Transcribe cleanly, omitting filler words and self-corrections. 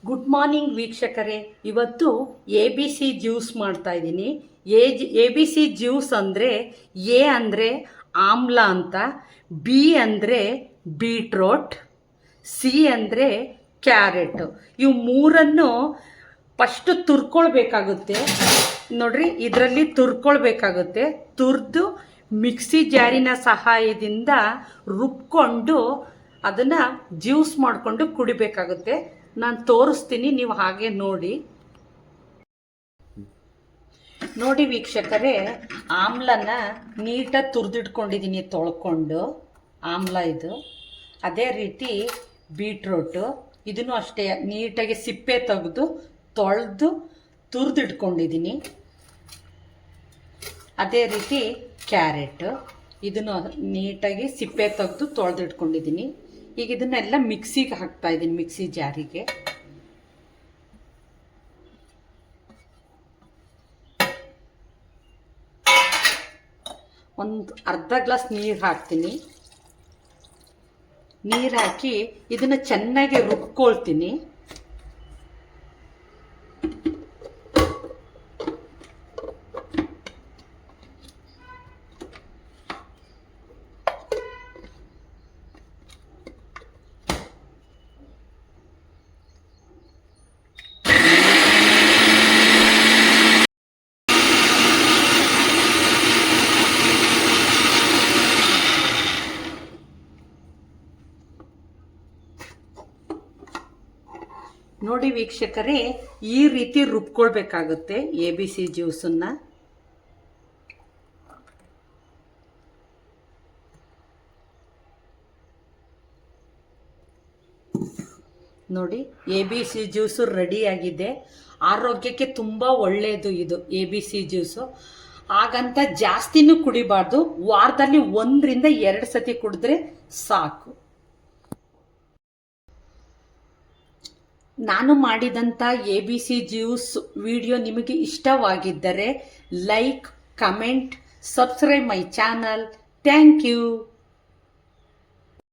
Good morning ವೀಕ್ಷಕರೇ. ಇವತ್ತು A B C juice ಮಾಡ್ತಾ ಇದ್ದೀನಿ. ಎ ಬಿ ಸಿ ಜ್ಯೂಸ್ ಅಂದರೆ ಎ ಅಂದರೆ ಆಮ್ಲ ಅಂತ, ಬಿ ಅಂದರೆ ಬೀಟ್ರೋಟ್, ಸಿ ಅಂದರೆ ಕ್ಯಾರೆಟ್. ಇವು ಮೂರನ್ನು ಫಸ್ಟು ತುರ್ಕೊಳ್ಬೇಕಾಗುತ್ತೆ. ನೋಡ್ರಿ, ಇದರಲ್ಲಿ ತುರ್ಕೊಳ್ಬೇಕಾಗುತ್ತೆ. ತುರಿದು ಮಿಕ್ಸಿ ಜಾರಿನ ಸಹಾಯದಿಂದ ರುಬ್ಕೊಂಡು ಅದನ್ನು ಜ್ಯೂಸ್ ಮಾಡಿಕೊಂಡು ಕುಡಿಬೇಕಾಗುತ್ತೆ. ನಾನು ತೋರಿಸ್ತೀನಿ, ನೀವು ಹಾಗೆ ನೋಡಿ ವೀಕ್ಷಕರೇ. ಆಮ್ಲನ ನೀಟಾಗಿ ತುರಿದಿಟ್ಕೊಂಡಿದ್ದೀನಿ ತೊಳ್ಕೊಂಡು, ಆಮ್ಲ ಇದು. ಅದೇ ರೀತಿ ಬೀಟ್ರೋಟು, ಇದನ್ನು ಅಷ್ಟೇ ನೀಟಾಗಿ ಸಿಪ್ಪೆ ತೆಗೆದು ತೊಳೆದು ತುರಿದಿಟ್ಕೊಂಡಿದ್ದೀನಿ. ಅದೇ ರೀತಿ ಕ್ಯಾರೆಟು, ಇದನ್ನು ನೀಟಾಗಿ ಸಿಪ್ಪೆ ತೆಗೆದು ತೊಳೆದಿಟ್ಕೊಂಡಿದ್ದೀನಿ. ಈಗ ಇದನ್ನೆಲ್ಲ ಮಿಕ್ಸಿಗೆ ಹಾಕ್ತಾ ಇದ್ದೀನಿ, ಮಿಕ್ಸಿ ಜಾರಿಗೆ. ಒಂದು ಅರ್ಧ ಗ್ಲಾಸ್ ನೀರು ಹಾಕ್ತೀನಿ. ನೀರು ಹಾಕಿ ಇದನ್ನು ಚೆನ್ನಾಗಿ ರುಬ್ಕೊಳ್ತೀನಿ. ನೋಡಿ ವೀಕ್ಷಕರೇ, ಈ ರೀತಿ ರುಬ್ಕೊಳ್ಬೇಕಾಗುತ್ತೆ ಎ ಬಿ ಸಿ ಜ್ಯೂಸನ್ನು. ನೋಡಿ, ಎ ಬಿ ಸಿ ಜ್ಯೂಸು ರೆಡಿಯಾಗಿದೆ. ಆರೋಗ್ಯಕ್ಕೆ ತುಂಬ ಒಳ್ಳೆಯದು ಇದು ಎ ಬಿ ಸಿ ಜ್ಯೂಸು. ಹಾಗಂತ ಜಾಸ್ತಿನೂ ಕುಡಿಬಾರ್ದು, ವಾರದಲ್ಲಿ 1 ರಿಂದ 2 ಸತಿ ಕುಡಿದ್ರೆ ಸಾಕು. ನಾನು ಮಾಡಿದಂಥ A B C juice video ನಿಮಗೆ ಇಷ್ಟವಾಗಿದ್ದರೆ like, comment, subscribe my channel. Thank you.